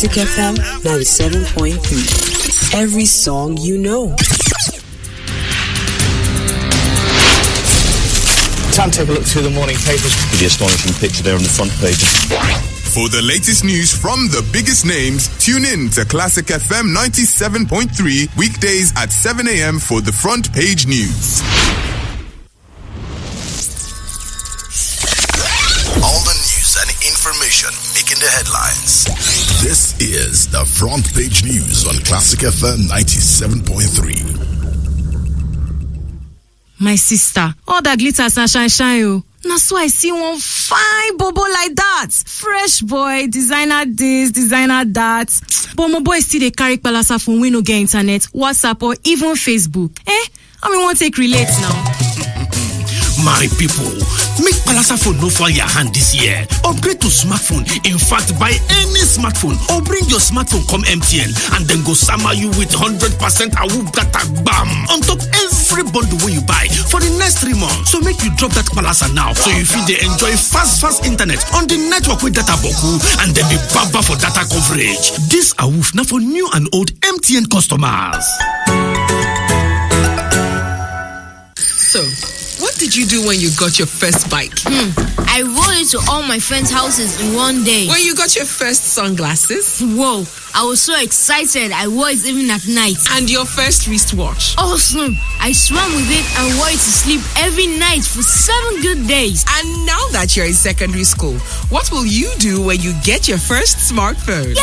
Classic FM 97.3. Every song you know. Time to take a look through the morning papers. The astonishing picture there on the front page. For the latest news from the biggest names, tune in to Classic FM 97.3 weekdays at 7 a.m. for the front page news. All the news and information making the headlines. This is the front page news on Classic FM 97.3. My sister, all that glitters and shine. Now so I see one fine bobo like that. Fresh boy, designer this, designer that. But my boy still they carry palasa phone when no get internet, WhatsApp or even Facebook. I won't take relate now. My people, make Palasa phone no fall your hand this year. Upgrade to smartphone. In fact, buy any smartphone or bring your smartphone come MTN and then go summer you with 100% awoof data bam on top every bundle where you buy for the next 3 months. So make you drop that Palasa now so you feel they enjoy fast internet on the network with data boku and then be baba for data coverage. This awoof now for new and old MTN customers. So, what did you do when you got your first bike? I rode into all my friends' houses in one day. When you got your first sunglasses? Whoa, I was so excited I wore it even at night. And your first wristwatch? Awesome! I swam with it and wore it to sleep every night for 7 good days. And now that you're in secondary school, what will you do when you get your first smartphone? Yay!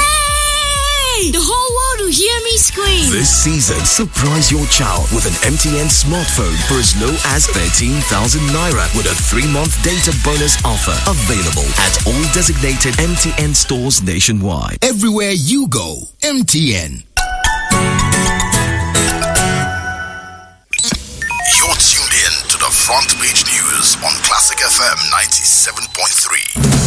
The whole world will hear me scream. This season, surprise your child with an MTN smartphone for as low as 13,000 naira with a 3-month data bonus offer. Available at all designated MTN stores nationwide. Everywhere you go, MTN. You're tuned in to the front page news on Classic FM 97.3.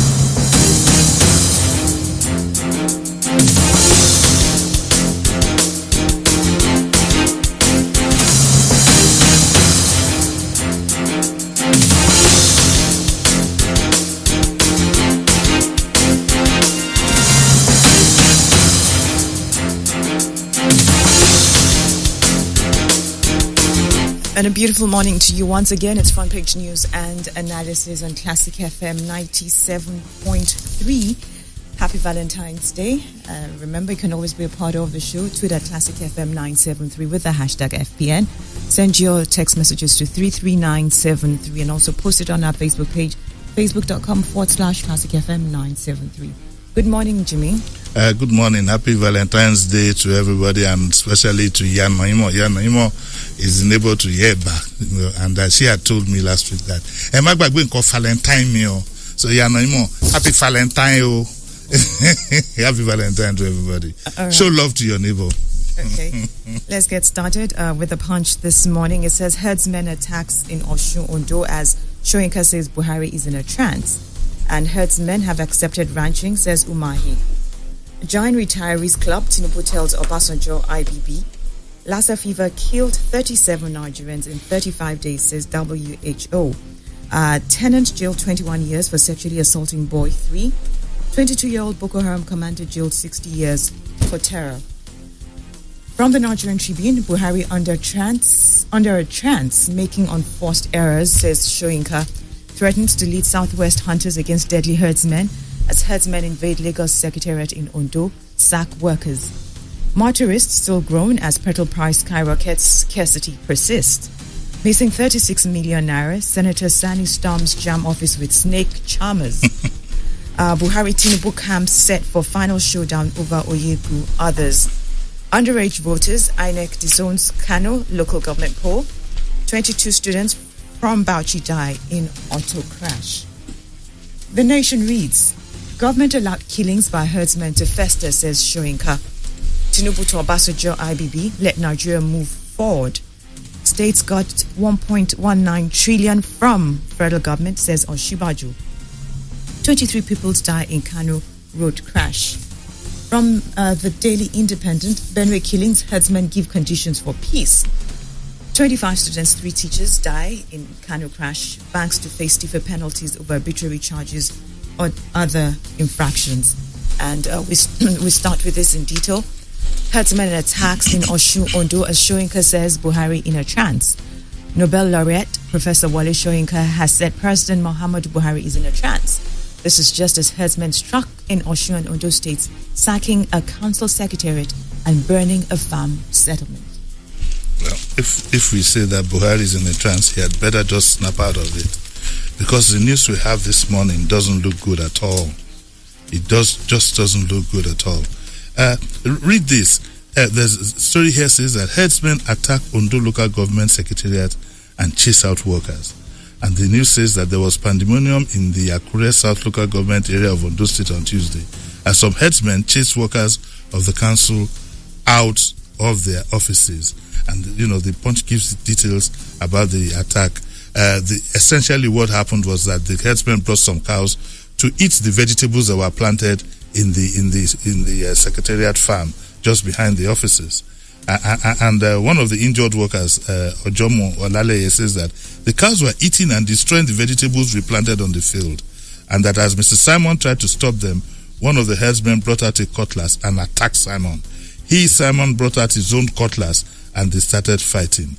And a beautiful morning to you once again. It's front page news and analysis on Classic FM 97.3. Happy Valentine's Day. Remember, you can always be a part of the show. Tweet at Classic FM 973 with the hashtag FPN. Send your text messages to 33973 and also post it on our Facebook page, facebook.com/Classic FM 973. Good morning, Jimmy. Good morning. Happy Valentine's Day to everybody, and especially to Yanaimo. Yanaimo is unable to hear back, and she had told me last week that I'm going to Valentine me. So Yanaimo, happy Valentine. Happy Valentine to everybody. Right. Show love to your neighbor. Okay, let's get started with the punch this morning. It says herdsmen attacks in Osun Ondo as Shoyinka says Buhari is in a trance. And herdsmen have accepted ranching, says Umahi. Join Retirees Club, Tinubu tells Obasanjo IBB. Lassa fever killed 37 Nigerians in 35 days, says WHO. Tenant jailed 21 years for sexually assaulting boy 3. 22-year-old Boko Haram commander jailed 60 years for terror. From the Nigerian Tribune, Buhari under a trance, making unforced errors, says Shoyinka. Threatens to lead Southwest hunters against deadly herdsmen as herdsmen invade Lagos Secretariat in Ondo, sack workers. Motorists still groan as petrol price skyrockets, scarcity persists. Missing 36 million naira, Senator Sani storms jam office with snake charmers. Buhari Tinubu camp set for final showdown over Oyegu, others. Underage voters, INEC disowns Kano local government poll. 22 students from Bauchi die in auto crash. The Nation reads, government allowed killings by herdsmen to fester, says Shoyinka. Tinubu to Obasanjo IBB, let Nigeria move forward. States got 1.19 trillion from federal government, says Oshibaju. 23 people die in Kano road crash. From the Daily Independent, Benue killings, herdsmen give conditions for peace. 25 students, 3 teachers die in Kano crash. Banks to face stiffer penalties over arbitrary charges or other infractions. And we start with this in detail. Herdsmen attacks in Osun, Ondo, as Soyinka says Buhari in a trance. Nobel laureate Professor Wale Soyinka has said President Muhammadu Buhari is in a trance. This is just as herdsmen struck in Osun and Ondo states, sacking a council secretariat and burning a farm settlement. Well, if we say that Buhari is in a trance, he had better just snap out of it, because the news we have this morning doesn't look good at all. It just doesn't look good at all. Read this. There's a story here says that herdsmen attack Ondo local government secretariat and chase out workers. And the news says that there was pandemonium in the Akure South local government area of Ondo State on Tuesday, as some herdsmen chased workers of the council out of their offices. And, the Punch gives details about the attack. Essentially what happened was that the herdsmen brought some cows to eat the vegetables that were planted in the secretariat farm just behind the offices. And one of the injured workers, Ojomo Olaleye, says that the cows were eating and destroying the vegetables replanted on the field, and that as Mr. Simon tried to stop them, one of the herdsmen brought out a cutlass and attacked Simon. Simon brought out his own cutlass and they started fighting.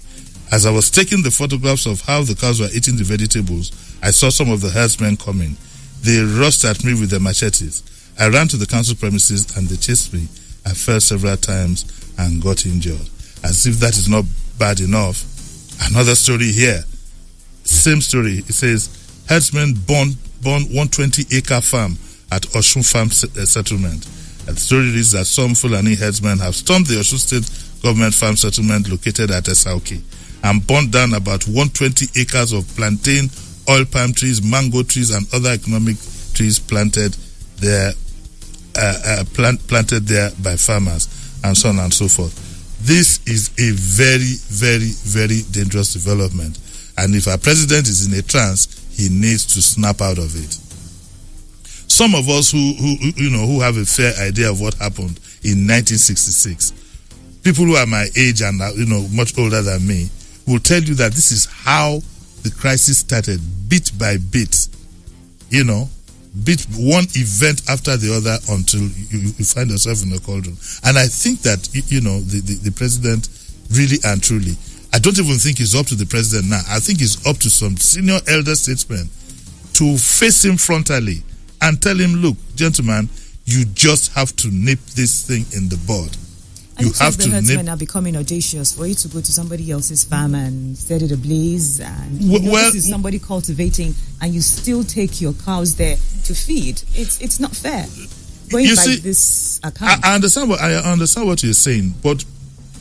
As I was taking the photographs of how the cows were eating the vegetables, I saw some of the herdsmen coming. They rushed at me with their machetes. I ran to the council premises and they chased me. I fell several times and got injured. As if that is not bad enough, another story here. Same story. It says, herdsmen burn 120-acre farm at Osun Farm Settlement. And the story reads that some Fulani herdsmen have stormed the Osun State government farm settlement located at Esauki and burned down about 120 acres of plantain, oil palm trees, mango trees, and other economic trees planted there by farmers, and so on and so forth. This is a very, very, very dangerous development. And if our president is in a trance, he needs to snap out of it. Some of us who have a fair idea of what happened in 1966, people who are my age and are, much older than me, will tell you that this is how the crisis started, bit by bit. Bit one event after the other until you find yourself in a cauldron. And I think that, the president really and truly, I don't even think it's up to the president now. I think it's up to some senior elder statesmen to face him frontally and tell him, look, gentlemen, you just have to nip this thing in the bud. You have to. The herdsmen are becoming audacious for you to go to somebody else's farm and set it ablaze, and this is somebody cultivating, and you still take your cows there to feed. It's not fair. Going by this account, I understand what you're saying, but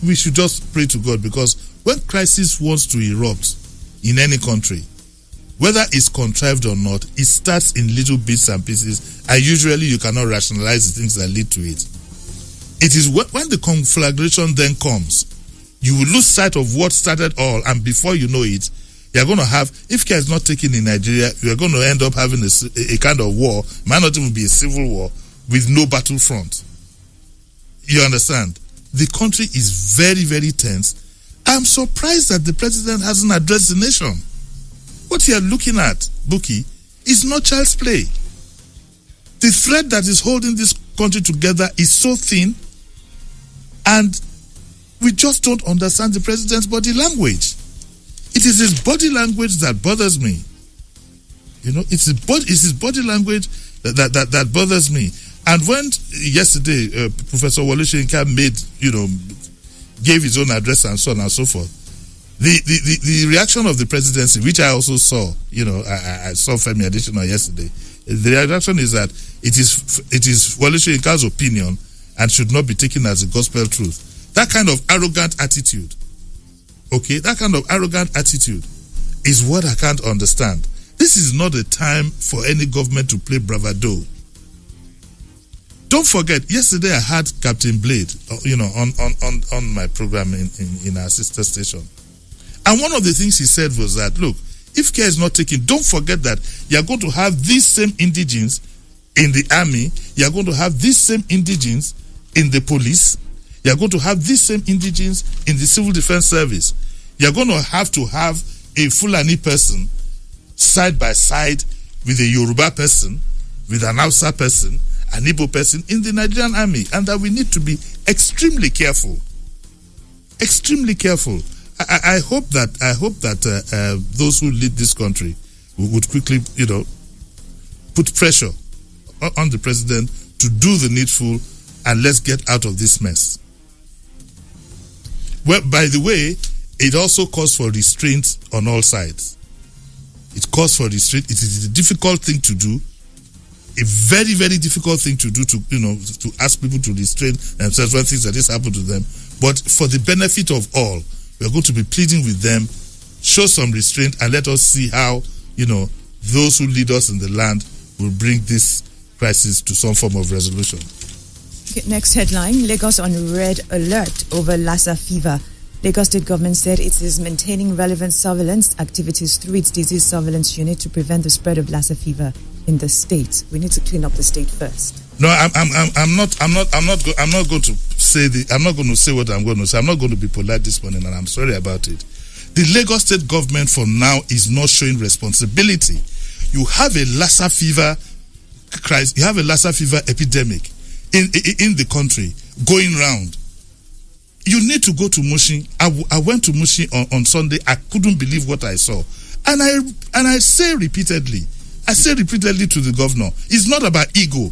we should just pray to God, because when crisis wants to erupt in any country, whether it's contrived or not, it starts in little bits and pieces, and usually you cannot rationalize the things that lead to it. It is when the conflagration then comes, you will lose sight of what started all, and before you know it, you're going to have, if care is not taken in Nigeria, you're going to end up having a kind of war, might not even be a civil war, with no battlefront. You understand? The country is very, very tense. I'm surprised that the president hasn't addressed the nation. What you're looking at, Buki, is not child's play. The thread that is holding this country together is so thin, and we just don't understand the president's body language. It is his body language that bothers me. It's his body language that bothers me. And when yesterday Professor Wale Soyinka gave his own address and so on and so forth, the reaction of the presidency, which I also saw, I saw Femi Adesina yesterday. The reaction is that it is Wale Soyinka's opinion and should not be taken as a gospel truth. That kind of arrogant attitude, is what I can't understand. This is not a time for any government to play bravado. Don't forget, yesterday I had Captain Blade, on my program in our sister station. And one of the things he said was that, look, if care is not taken, don't forget that you're going to have these same indigents in the army, you're going to have these same indigents in the police, you're going to have these same indigents in the civil defense service. You're going to have a Fulani person side by side with a Yoruba person, with an Hausa person, an Igbo person in the Nigerian army, and that we need to be extremely careful. Extremely careful. I hope that those who lead this country would quickly, put pressure on the president to do the needful, and let's get out of this mess. Well, by the way, it also calls for restraint on all sides. It calls for restraint. It is a difficult thing to do, a very, very difficult thing to do, to ask people to restrain themselves when things like this happen to them. But for the benefit of all, we are going to be pleading with them, show some restraint, and let us see how, those who lead us in the land will bring this crisis to some form of resolution. Okay, next headline, Lagos on red alert over Lassa fever. Lagos State Government said it is maintaining relevant surveillance activities through its disease surveillance unit to prevent the spread of Lassa fever in the state. We need to clean up the state first. No, I'm not going to say what I'm going to say. I'm not going to be polite this morning, and I'm sorry about it. The Lagos State Government for now is not showing responsibility. You have a Lassa fever crisis. You have a Lassa fever epidemic in the country going round. You need to go to Mushin. I went to Mushin on Sunday. I couldn't believe what I saw. And I say repeatedly to the governor, it's not about ego.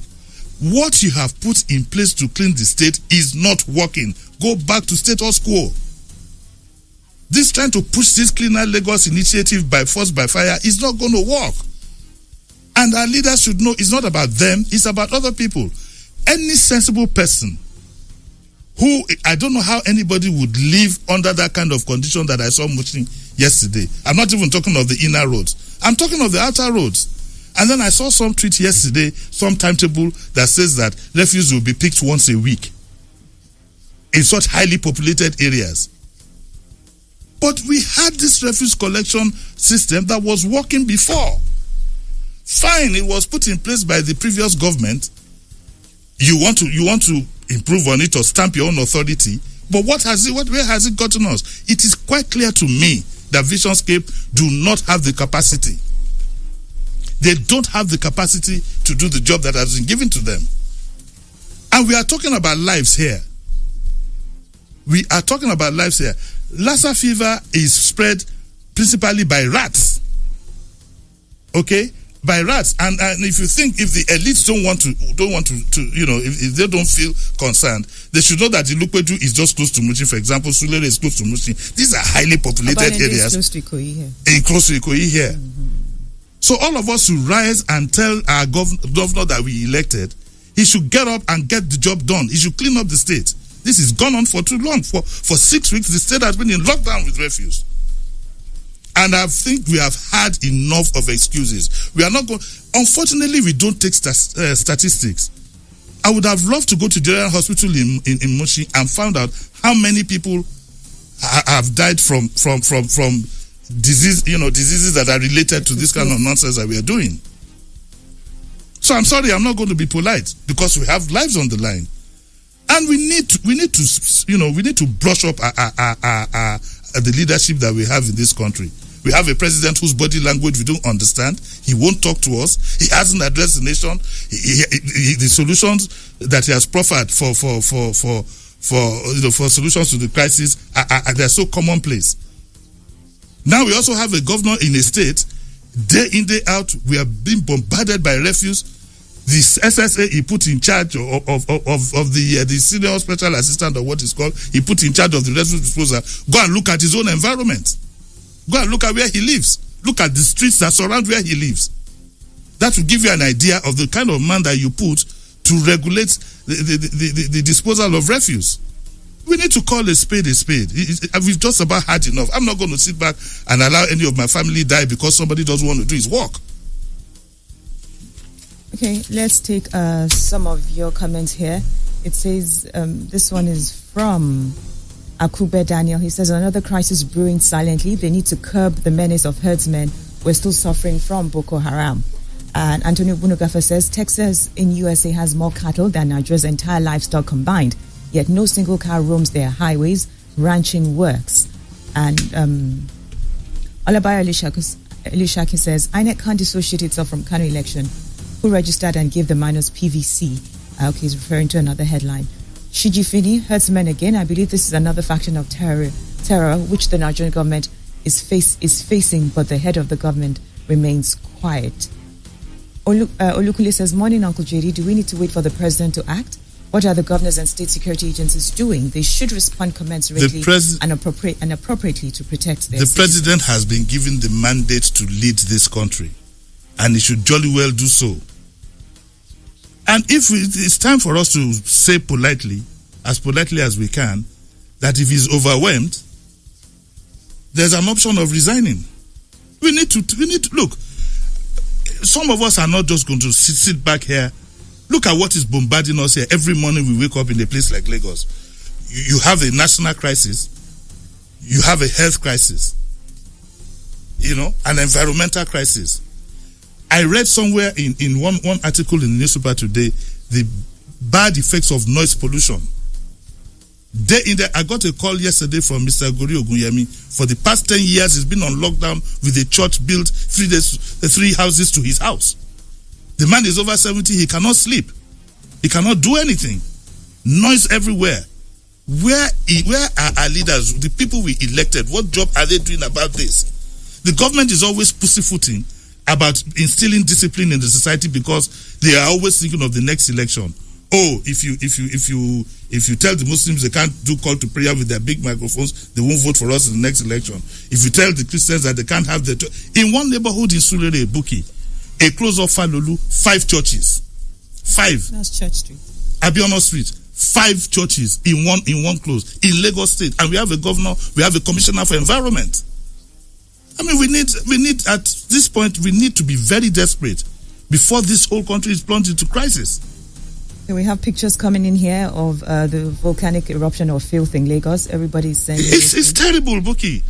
What you have put in place to clean the state is not working. Go back to status quo. This trying to push this Cleaner Lagos initiative by force, by fire is not going to work. And our leaders should know it's not about them, it's about other people. Any sensible person who, I don't know how anybody would live under that kind of condition that I saw Mushin yesterday. I'm not even talking of the inner roads. I'm talking of the outer roads. And then I saw some tweet yesterday, some timetable that says that refuse will be picked once a week in such highly populated areas. But we had this refuse collection system that was working before. Fine, it was put in place by the previous government. You want to improve on it or stamp your own authority, but where has it gotten us? It is quite clear to me that Visionscape do not have the capacity. They don't have the capacity to do the job that has been given to them. And we are talking about lives here. Lassa fever is spread principally by rats. Okay? By rats, and if the elites don't want to, if they don't feel concerned, they should know that the Lukweju is just close to Mushin. For example, Sulere is close to Mushin. These are highly populated areas. Close to Ikoyi here. Close to Ikoyi here. Mm-hmm. So all of us should rise and tell our governor that we elected, he should get up and get the job done. He should clean up the state. This has gone on for too long. For 6 weeks, the state has been in lockdown with refuse. And I think we have had enough of excuses. We are not going. Unfortunately, we don't take statistics. I would have loved to go to General Hospital in Mushin and found out how many people have died from disease, diseases that are related to this kind of nonsense that we are doing. So I'm sorry, I'm not going to be polite because we have lives on the line, and we need to brush up the leadership that we have in this country. We have a president whose body language we don't understand. He won't talk to us. He hasn't addressed the nation. The solutions that he has proffered for solutions to the crisis they're so commonplace. Now we also have a governor in a state, day in, day out, we are being bombarded by refuse. This SSA he put in charge of the senior special assistant, or what is called, he put in charge of the refuse disposal. Go and look at his own environment. Go and look at where he lives. Look at the streets that surround where he lives. That will give you an idea of the kind of man that you put to regulate the disposal of refuse. We need to call a spade a spade. We've just about had enough. I'm not going to sit back and allow any of my family die because somebody doesn't want to do his work. Okay, let's take some of your comments here. It says, this one is from Akube Daniel. He says, another crisis brewing silently. They need to curb the menace of herdsmen. We're still suffering from Boko Haram. And Antonio Bunugafa says, Texas in USA has more cattle than Nigeria's entire livestock combined. Yet no single car roams their highways. Ranching works. And Olabayo Elishaki says, INEC can't dissociate itself from Kano election. who registered and gave the minors PVC. Okay, he's referring to another headline. Shijifini, herdsmen again. I believe this is another faction of terror which the Nigerian government is facing, but the head of the government remains quiet. Olukule says, morning, Uncle JD. Do we need to wait for the president to act? What are the governors and state security agencies doing? They should respond commensurately and appropriately to protect their citizens. President has been given the mandate to lead this country, and he should jolly well do so. And if it's time for us to say politely as we can, that if he's overwhelmed, there's an option of resigning. We need to look. Some of us are not just going to sit back here. Look at what is bombarding us here. Every morning we wake up in a place like Lagos. You have a national crisis. You have a health crisis. An environmental crisis. I read somewhere in one article in the newspaper today, the bad effects of noise pollution. I got a call yesterday from Mr. Gori Ogunyemi. For the past 10 years, he's been on lockdown with a church built 3 houses to his house. The man is over 70. He cannot sleep. He cannot do anything. Noise everywhere. Where are our leaders, the people we elected? What job are they doing about this? The government is always pussyfooting about instilling discipline in the society because they are always thinking of the next election. Oh, if you tell the Muslims they can't do call to prayer with their big microphones, they won't vote for us in the next election. If you tell the Christians that they can't have in one neighborhood in Surere, Buki, a close of Falolu, 5 churches. 5. That's Church Street. Abiona Street. 5 churches in one close in Lagos State, and we have a governor, we have a commissioner for environment. I mean, we need at this point we need to be very desperate before this whole country is plunged into crisis. Okay, we have pictures coming in here of the volcanic eruption of filth in Lagos. Everybody's saying it's terrible, Buki.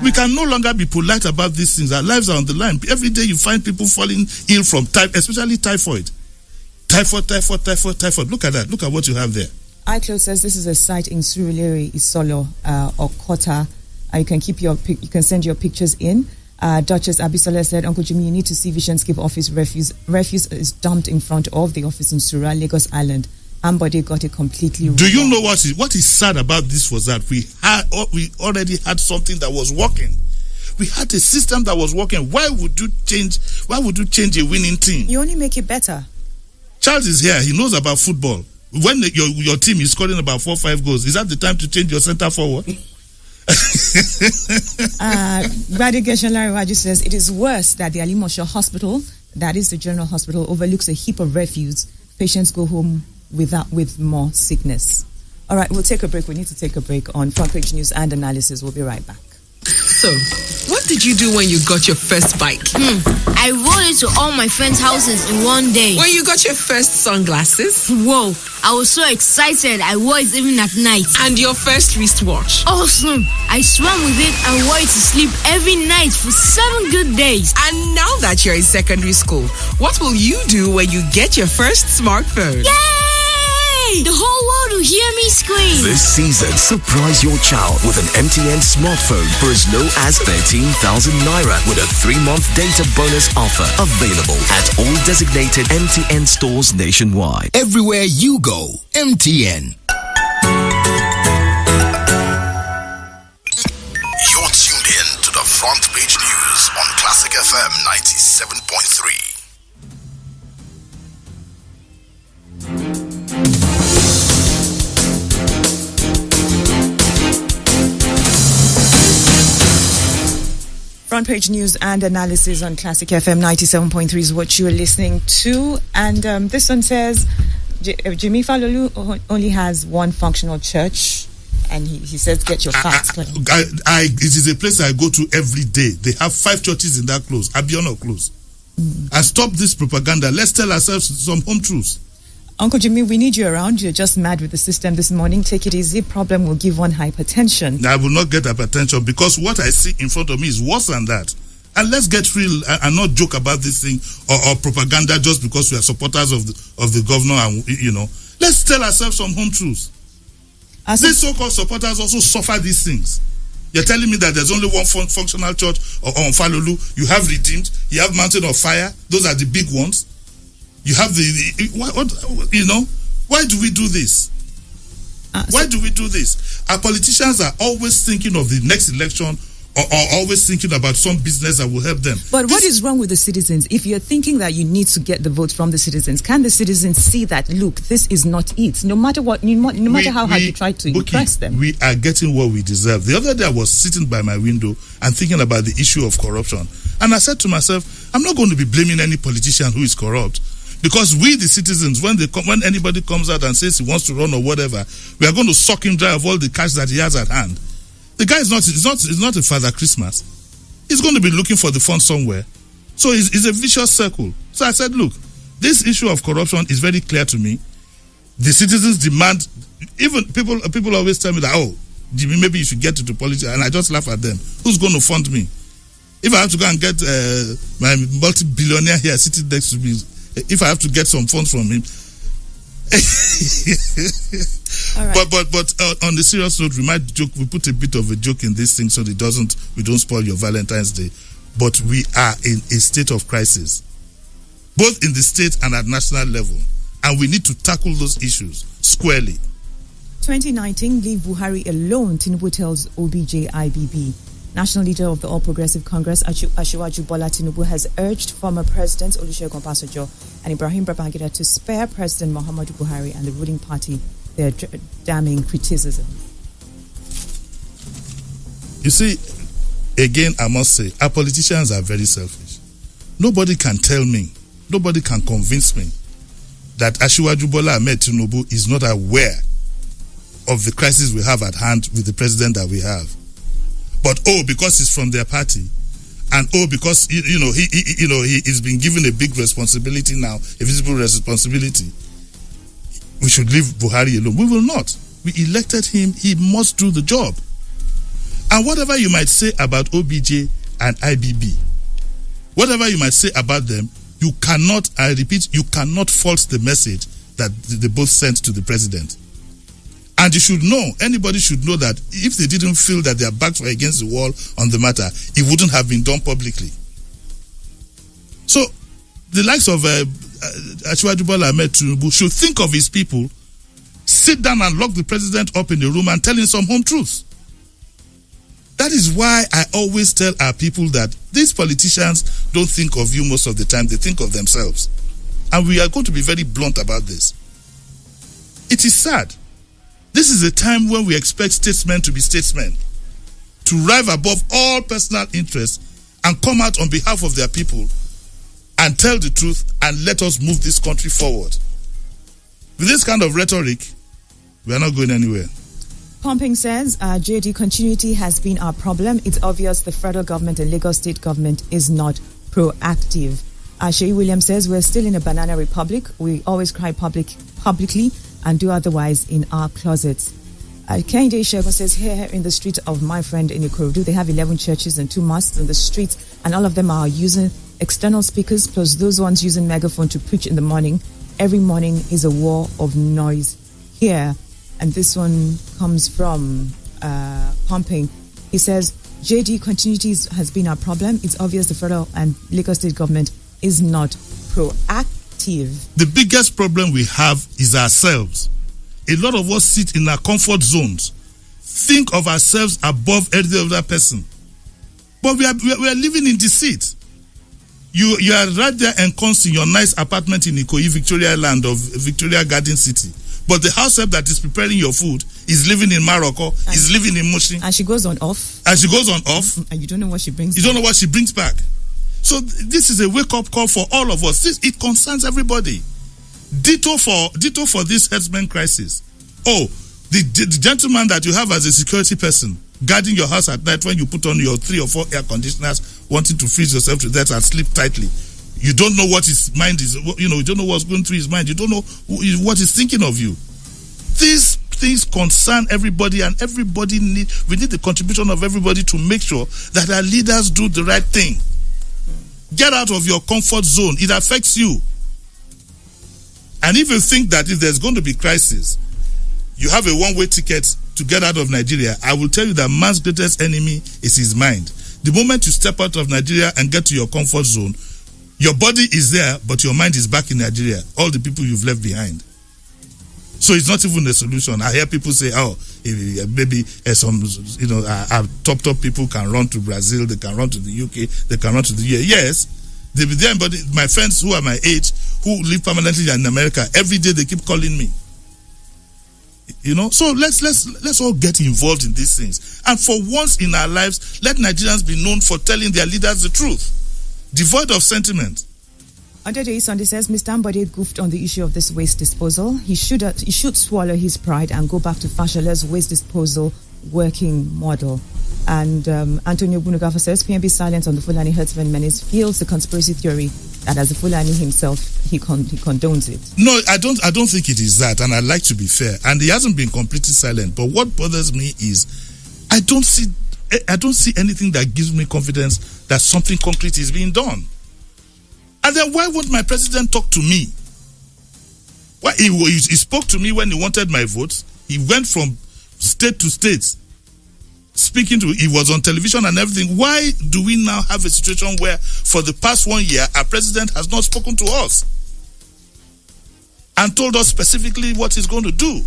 We can no longer be polite about these things. Our lives are on the line. Every day you find people falling ill from especially typhoid. Typhoid. Look at that. Look at what you have there. iCloud says this is a site in Surulere, Isolo, or Kota. You can send your pictures in. Duchess Abisola said, Uncle Jimmy, you need to see Vision Skip office refuse. Refuse is dumped in front of the office in Sura, Lagos Island. Ambode got it completely wrong. Do you know what is sad about this was that we already had something that was working. We had a system that was working. Why would you change a winning team? You only make it better. Charles is here. He knows about football. When your team is scoring about 4 or 5 goals, is that the time to change your center forward? Radication Larry Raju says it is worse that the Alimosho Hospital, that is the general hospital, overlooks a heap of refuse. Patients go home with more sickness. All right, we'll take a break. We need to take a break on Front Page News and Analysis. We'll be right back. So, what did you do when you got your first bike? I rode it to all my friends' houses in one day. When you got your first sunglasses? Whoa, I was so excited I wore it even at night. And your first wristwatch? Awesome! I swam with it and wore it to sleep every night for 7 good days. And now that you're in secondary school, what will you do when you get your first smartphone? Yay! The whole world will hear me scream. This season, surprise your child with an MTN smartphone for as low as 13,000 Naira with a 3-month data bonus offer. Available at all designated MTN stores nationwide. Everywhere you go, MTN. You're tuned in to the Front Page News on Classic FM 97.3. Front Page News and Analysis on Classic FM 97.3 is what you are listening to. And this one says, Jimmy Falolu only has one functional church. And he says, get your facts clear. It is a place I go to every day. They have 5 churches in that close, Abiona close. And stop this propaganda. Let's tell ourselves some home truths. Uncle Jimmy, we need you around. You're just mad with the system this morning. Take it easy. Problem will give one hypertension. I will not get hypertension because what I see in front of me is worse than that. And let's get real and not joke about this thing or propaganda just because we are supporters of the governor. And let's tell ourselves some home truths. These so-called supporters also suffer these things. You're telling me that there's only one functional church on Falolu. You have Redeemed. You have Mountain of Fire. Those are the big ones. You have what why do we do this? Why do we do this? Our politicians are always thinking of the next election or always thinking about some business that will help them. But what is wrong with the citizens? If you're thinking that you need to get the vote from the citizens, can the citizens see that, look, this is not it? No matter what, no matter how hard you try to impress them. We are getting what we deserve. The other day I was sitting by my window and thinking about the issue of corruption. And I said to myself, I'm not going to be blaming any politician who is corrupt. Because we, the citizens, when anybody comes out and says he wants to run or whatever, we are going to suck him dry of all the cash that he has at hand. The guy is not a Father Christmas. He's going to be looking for the fund somewhere. So it's a vicious circle. So I said, look, this issue of corruption is very clear to me. The citizens demand, even people always tell me that, oh, Jimmy, maybe you should get into politics, and I just laugh at them. Who's going to fund me? If I have to go and get my multi-billionaire here sitting next to me, if I have to get some funds from him. All right. But on the serious note, we might joke. We put a bit of a joke in this thing so we don't spoil your Valentine's Day. But we are in a state of crisis, both in the state and at national level, and we need to tackle those issues squarely. 2019, leave Buhari alone, Tinubu tells OBJ-IBB. National leader of the All Progressive Congress, Asiwaju Bola Tinubu, has urged former Presidents Olusegun Obasanjo and Ibrahim Babangida to spare President Muhammadu Buhari and the ruling party their damning criticism. You see, again, I must say, our politicians are very selfish. Nobody can tell me, nobody can convince me that Asiwaju Bola Ahmed Tinubu is not aware of the crisis we have at hand with the president that we have. But because he's from their party, and because he is being given a big responsibility now, a visible responsibility, we should leave Buhari alone. We will not. We elected him. He must do the job. And whatever you might say about OBJ and IBB, whatever you might say about them, you cannot, I repeat, you cannot fault the message that they both sent to the president. And you should know, anybody should know that if they didn't feel that their backs were against the wall on the matter, it wouldn't have been done publicly. So, the likes of Asiwaju Bola Ahmed Tinubu should think of his people, sit down and lock the president up in the room and tell him some home truths. That is why I always tell our people that these politicians don't think of you most of the time, they think of themselves. And we are going to be very blunt about this. It is sad. This is a time when we expect statesmen to be statesmen, to rise above all personal interests and come out on behalf of their people and tell the truth and let us move this country forward. With this kind of rhetoric, we are not going anywhere. Pumping says, JD, continuity has been our problem. It's obvious the federal government and Lagos state government is not proactive. Sheyi Williams says, we're still in a banana republic. We always cry publicly and do otherwise in our closets. Kehinde Shegun says, here in the street of my friend in Ikorodu, they have 11 churches and 2 mosques in the streets, and all of them are using external speakers, plus those ones using megaphone to preach in the morning. Every morning is a war of noise here. And this one comes from Pumping. He says, JD, continuity has been our problem. It's obvious the federal and Lagos state government is not proactive. The biggest problem we have is ourselves. A lot of us sit in our comfort zones, think of ourselves above every other person. But we are living in deceit. You are right there ensconced in your nice apartment in Ikoyi, Victoria Land of Victoria Garden City. But the house help that is preparing your food is living in Morocco, is living in Mushin. And she goes on off. And she goes on off. And you don't know what she brings back. You don't know what she brings back. So this is a wake-up call for all of us. It concerns everybody. Ditto for this herdsmen crisis. Oh, the gentleman that you have as a security person guarding your house at night when you put on your 3 or 4 air conditioners, wanting to freeze yourself to death and sleep tightly. You don't know what his mind is. You don't know what's going through his mind. You don't know what he's thinking of you. These things concern everybody, and we need the contribution of everybody to make sure that our leaders do the right thing. Get out of your comfort zone. It affects you. And if you think that if there's going to be crisis, you have a one-way ticket to get out of Nigeria, I will tell you that man's greatest enemy is his mind. The moment you step out of Nigeria and get to your comfort zone, Your body is there, but your mind is back in Nigeria. All the people you've left behind. So it's not even a solution. I hear people say, maybe some, top people can run to Brazil, they can run to the UK, they can run to the US. Yes, they'll be there, but my friends who are my age, who live permanently in America, every day they keep calling me. So let's all get involved in these things. And for once in our lives, let Nigerians be known for telling their leaders the truth, devoid of sentiment. Underday Sunday says Mr. Ambode goofed on the issue of this waste disposal. He should swallow his pride and go back to Fashala's waste disposal working model. And Antonio Bunugafa says PNB silence on the Fulani herdsman menace fuels the conspiracy theory that as a Fulani himself, he condones it. No, I don't think it is that, and I'd like to be fair. And he hasn't been completely silent. But what bothers me is I don't see anything that gives me confidence that something concrete is being done. And then why won't my president talk to me? Why he spoke to me when he wanted my votes. He went from state to state speaking to. He was on television and everything. Why do we now have a situation where for the past 1 year our president has not spoken to us and told us specifically what he's going to do?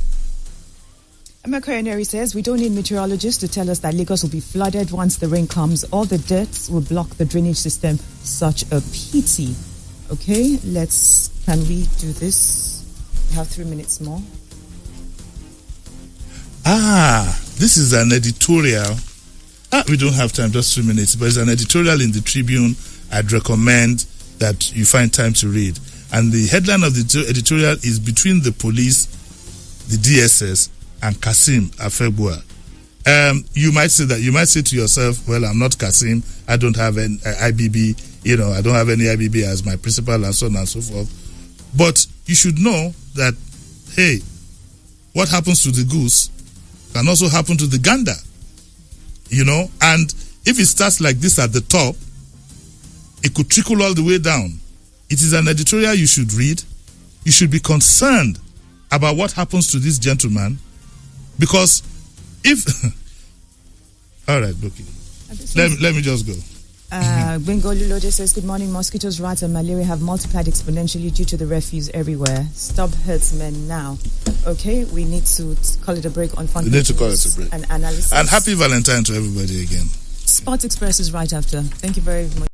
Emeka says we don't need meteorologists to tell us that Lagos will be flooded once the rain comes. All the dirt will block the drainage system. Such a pity. Okay, can we do this? We have 3 minutes more. This is an editorial. We don't have time, just 3 minutes, but it's an editorial in the Tribune. I'd recommend that you find time to read. And the headline of the editorial is Between the Police, the DSS, and Kasim Afebua. You might say that. You might say to yourself, well, I'm not Kasim. I don't have an IBB. I don't have any IBB as my principal and so on and so forth. But you should know that, hey, what happens to the goose can also happen to the gander. And if it starts like this at the top, it could trickle all the way down. It is an editorial you should read. You should be concerned about what happens to this gentleman. Because if... All right, okay. Let me just go. Bingo Lulode says, good morning. Mosquitoes, rats, and malaria have multiplied exponentially due to the refuse everywhere. Stop herdsmen now. Okay, we need to call it a break on front. We need to call it a break. And analysis. And happy Valentine to everybody again. Sports Express is right after. Thank you very much.